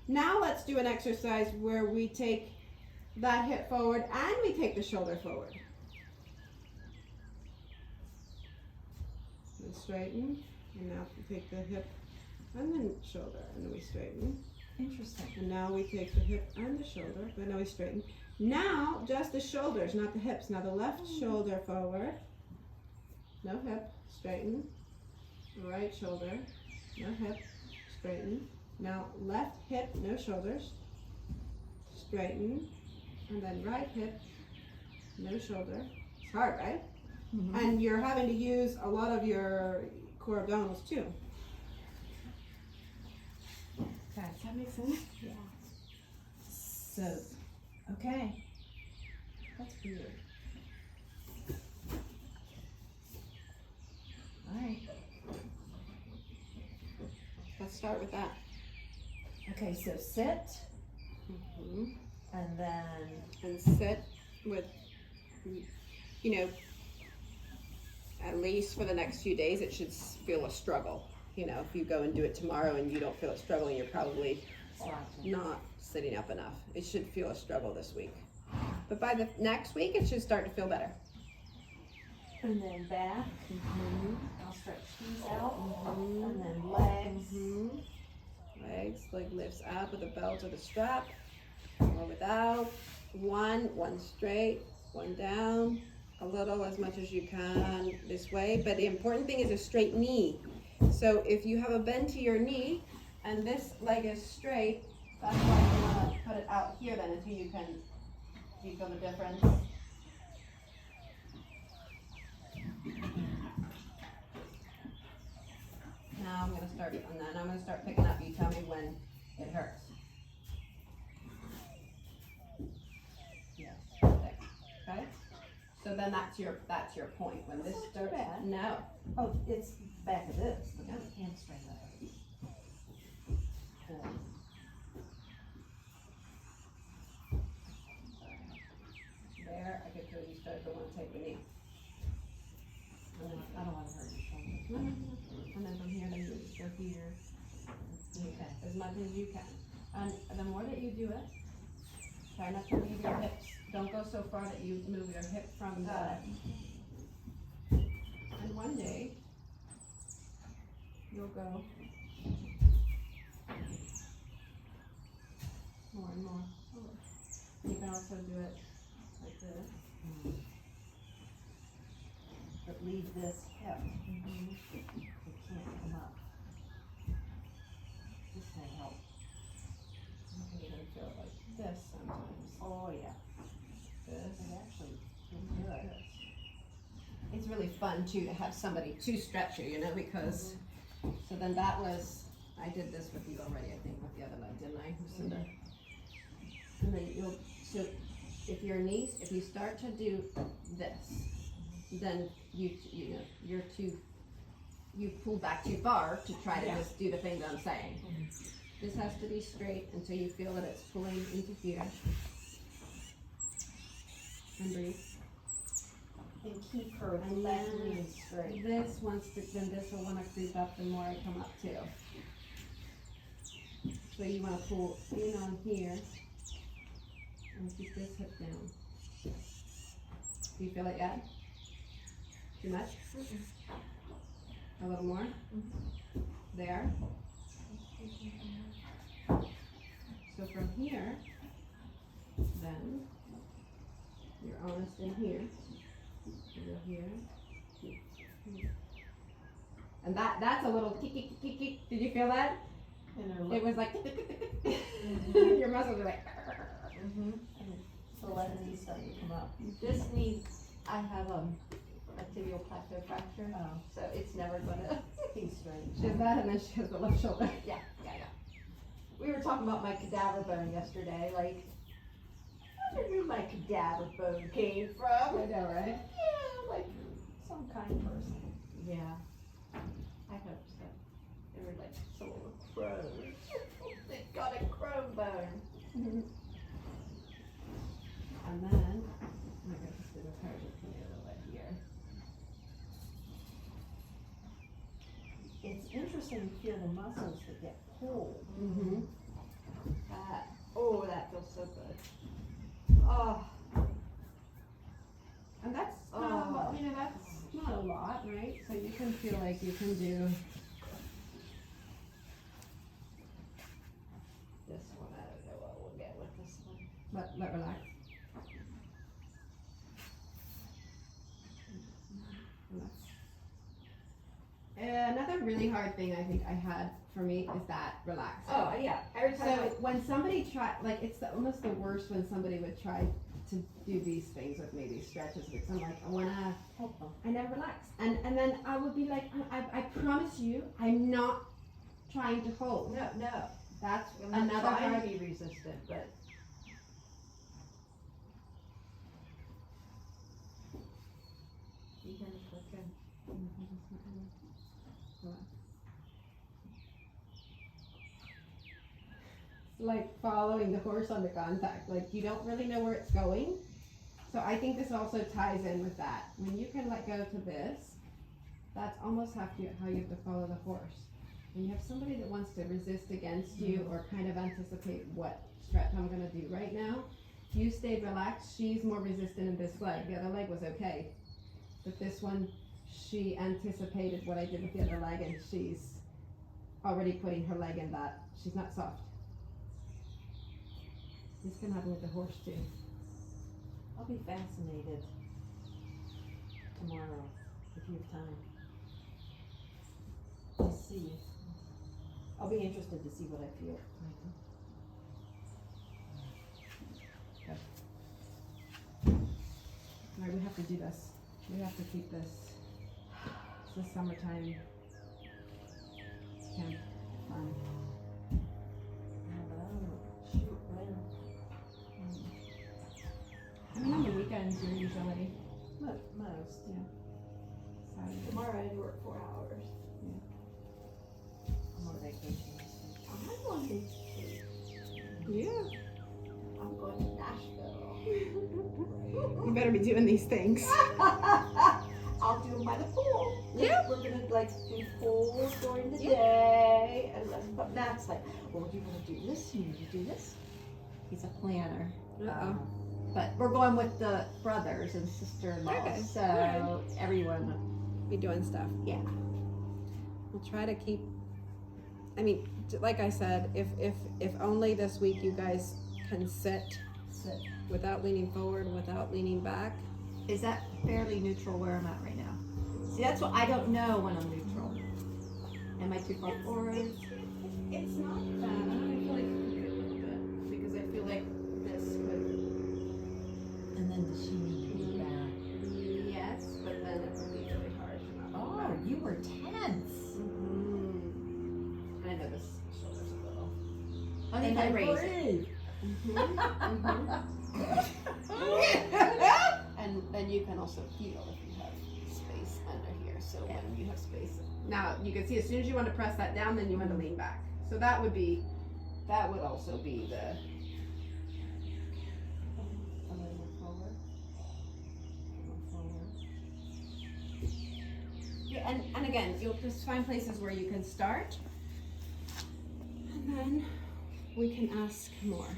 Now let's do an exercise where we take that hip forward and we take the shoulder forward. And straighten, and now we take the hip and then shoulder, and then we straighten. Interesting. And now we take the hip and the shoulder, but now we straighten. Now, just the shoulders, not the hips. Now the left shoulder forward, no hip, straighten. Right shoulder, no hip, straighten. Now left hip, no shoulders, straighten. And then right hip, no shoulder. It's hard, right? And you're having to use a lot of your core abdominals too. Okay. Does that make sense? Yeah. So, okay. That's weird. Alright. Let's start with that. Okay, so sit, Mm-hmm. and then, And sit with, you know, at least for the next few days, it should feel a struggle. You know, if you go and do it tomorrow and you don't feel it struggling, you're probably slouching. not sitting up enough. It should feel a struggle this week. But by the next week, it should start to feel better. And then back. Mm-hmm. I'll stretch these out. Mhm. And then legs. Mm-hmm. Legs, leg lifts up with a belt or the strap, or without. One straight, one down, a little, as much as you can this way. But the important thing is a straight knee. So if you have a bend to your knee and this leg is straight, that's why you want to put it out here then until you can, do you feel the difference? start, and then I'm gonna start picking up. You tell me when it hurts. Yes. There. Okay? So then that's your point. When this That's not too starts, bad. no. Oh, it's back of this, the Yeah. hamstring that hurts. There, I could feel you start to want to take the knee. I don't wanna hurt your shoulder. No, no, no. And then from here, then you just go here. Okay. As much as you can. And the more that you do it, try not to leave your hips. Don't go so far that you move your hip from the. And one day, you'll go more and more. You can also do it like this. But leave this hip. It can't come up. This may help. You can even feel it like this sometimes. Oh, yeah. This. It actually feels good. It's really fun too to have somebody to stretch you, because, so then that was, I did this with you already, I think, with the other leg, didn't I, Lucinda? And then you'll, so if your knees, if you start to do this, then you're too, you pull back too far to try to Yeah. just do the thing that I'm saying. This has to be straight until you feel that it's pulling into here. And breathe. And keep her And left then knee straight. This wants to, then this will wanna creep up the more I come up too. So you wanna pull in on here and keep this hip down. Do you feel it yet? Too much? A little more? There? So from here, then, you're honest in here. Over here. And that's a little kick, kick, kick, kick. Did you feel that? And her It left, was like your muscles were like. the left knee starting to come up. This knee, I have a tibial plateau fracture, Oh, so it's never gonna. be straight. She has that, and then she has the left shoulder. Yeah. We were talking about my cadaver bone yesterday, like, I wonder who my cadaver bone came from. I know, right? Yeah, like, Some kind person. yeah. I hope so. They were like some little crows. They got a crow bone. And then I got this bit of cartilage from the other leg here. It's interesting to feel the muscles that get pulled. Mm-hmm. That feels so good. Oh, And that's not a lot, that's not a lot, right? So you can feel like you can do this one, I don't know what we'll get with this one. let relax. Relax. Another really hard thing I think I had for me is that relax. Oh, yeah, every So time when somebody try, like it's almost the worst when somebody would try to do these things with me, these stretches, because I'm like, I never relax, and then I would be like, I promise you, I'm not trying to hold. No, That's I'm not another trying hard. to be resistant, but. You hear me clicking? Like following the horse on the contact, like you don't really know where it's going. So I think this also ties in with that. When you can let go to this, that's almost how you have to follow the horse. When you have somebody that wants to resist against you or kind of anticipate what stretch I'm gonna do right now, you stayed relaxed, she's more resistant in this leg. The other leg was okay. But this one, she anticipated what I did with the other leg and she's already putting her leg in that. She's not soft. This can happen with the horse too. I'll be fascinated tomorrow, if you have time. To see. I'll be interested to see what I feel. Alright, we have to do this. We have to keep this. It's the summertime camp. fun. Yeah, but I don't shoot when. I mean, on the weekends, you're usually. Most, yeah. Saturday. Tomorrow I work 4 hours. I'm on vacation this week. I'm on vacation. Yeah. I'm going to Nashville. You better be doing these things. I'll do them by the pool. Yeah. We're gonna like do pools during the day, and but Matt's like, "Well, do you want to do this? You need to do this." He's a planner. Uh-oh. But we're going with the brothers and sister-in-law, Okay. so Alright. everyone. Be doing stuff. Yeah. We'll try to keep. I mean, like I said, if only this week you guys can sit without leaning forward, without leaning back. Is that fairly neutral where I'm at right now? See, that's what I don't know when I'm neutral. Am I too far forward? It's not bad. I feel like you could do a little bit because I feel like this could. And then does she need to be back? Yes, but then it would be really hard to not. Oh, you were tense. Mm-hmm. I know this shoulder's a little. Only if I raise it. And then you can also feel if you have space under here. So when you have space. Now you can see as soon as you want to press that down, then you want to lean back. So that would also be the. A little forward. A little forward. Yeah, and again, you'll just find places where you can start. And then we can ask more.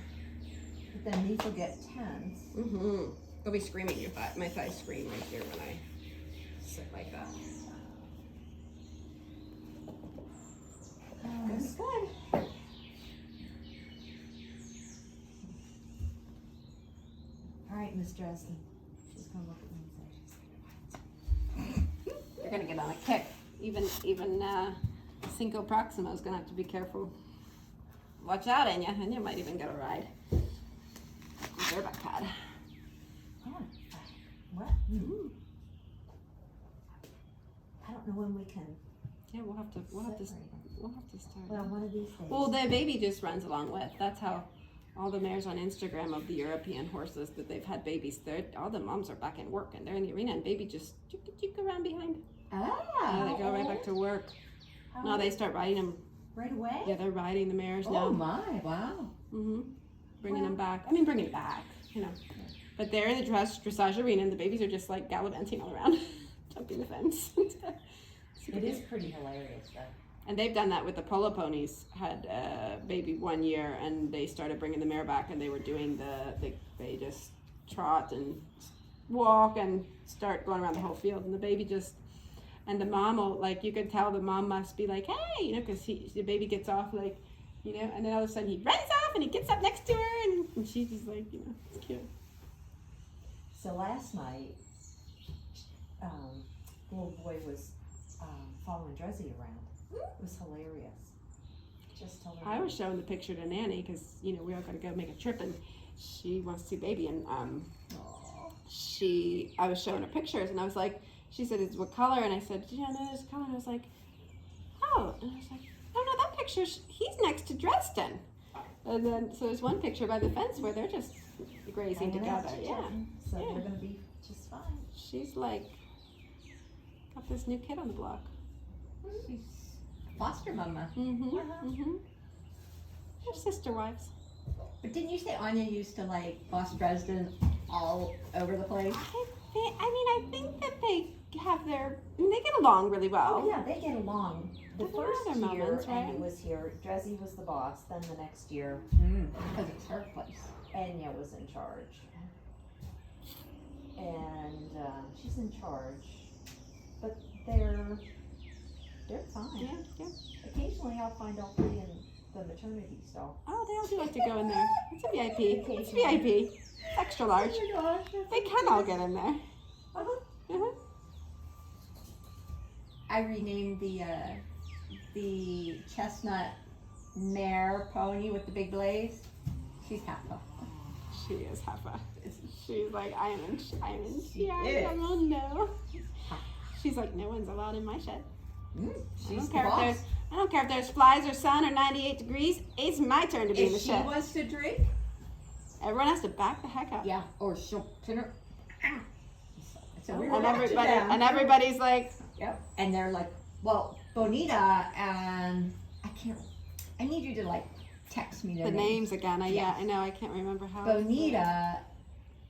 But then these will get tense. Mm-hmm. They'll be screaming your thigh. My thighs scream right here when I sit like that. That's good. All right, Miss Dresden. She's gonna look at me and say, You're gonna get on a kick. Even Cinco Proximo is gonna have to be careful. Watch out, Anya. Anya might even get a ride. Bareback pad. "Oh, what? I don't know when we can Yeah, we'll have to separate them. start. Well, one of these days. Well, the baby just runs along with. That's how all the mares on Instagram of the European horses that they've had babies. All the moms are back in work and they're in the arena, and baby just juke around behind. Yeah, they go right back to work. No, they start riding them. Right away? Yeah, they're riding the mares Oh now. my, wow. Mm-hmm. Bringing them back. I mean, bringing back, you know. But they're in the dressage arena, and the babies are just like gallivanting all around, jumping the fence. It is pretty hilarious, though. And they've done that with the polo ponies. Had a baby 1 year, and they started bringing the mare back, and they were doing they just trot and walk and start going around the whole field, and the baby just, and the mom will, like, you can tell the mom must be like, hey, you know, because the baby gets off, like, you know, and then all of a sudden he runs off and he gets up next to her, and she's just like, you know, it's cute. So last night, the little boy was following Drezzy around. It was hilarious. Just hilarious. I was showing the picture to Nanny because, you know, we all got to go make a trip, and she wants to see baby, and I was showing her pictures, and I was like, she said, it's what color? And I said, you know this color? And I was like, oh, and I was like, oh no, that picture, he's next to Dresden. And then, so there's one picture by the fence where they're just grazing Hanging out, together. Yeah. So Yeah. they're gonna be just fine. She's like, got this new kid on the block. She's foster mama. Mm-hmm. Mm-hmm. They're sister wives. But didn't you say Anya used to like boss Dresden all over the place? I think that they get along really well. Oh yeah, they get along. The But there are first other year moments, right? Anya was here, Drezzy was the boss. Then the next year, Because it's her place. Anya was in charge. And she's in charge. But they're fine. Yeah, yeah. Occasionally I'll find all three in the maternity stall. Oh, they all do like to go in there. It's a VIP. It's VIP. It's extra large. They can all get in there. Uh-huh. I renamed the chestnut mare pony with the big blaze. She's Halfa. She is Heffa. She's like, I am in is. charge. I don't know. She's like, no one's allowed in my shed. I She's don't the care if boss. there's flies or sun or 98 degrees. It's my turn to be in the If she shed. wants to drink, Everyone has to back the heck up. Yeah, or she'll pin her. So we And were everybody and everybody's like, Yep. And they're like, well, Bonita and I need you to like text me their the names again. Yeah, Yes. I know. I can't remember how. Bonita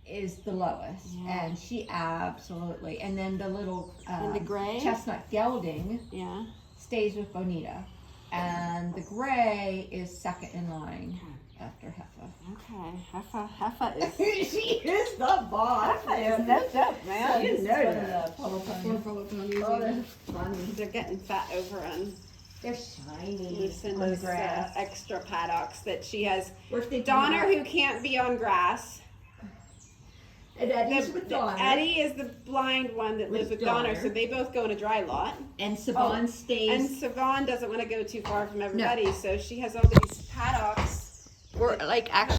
is the lowest, Yeah. and she absolutely. And then the little And the gray? chestnut gelding Yeah. stays with Bonita, and the gray is second in line after Heffa. Okay. Heffa is. She is the boss. Heffa is nipped up, man. You know One of that. the polo ponies. Poor polo ponies. Oh, they're funny. They're getting fat over on They're shiny Lucinda's on the grass. extra paddocks that she has. We're thinking Donner, about- who can't be on grass. and Eddie's with Donner. Eddie is the blind one that lives With with Donner, Donner. so they both go in a dry lot. And Saban stays. And Savon doesn't want to go too far from everybody, so she has all these paddocks. We're like actually.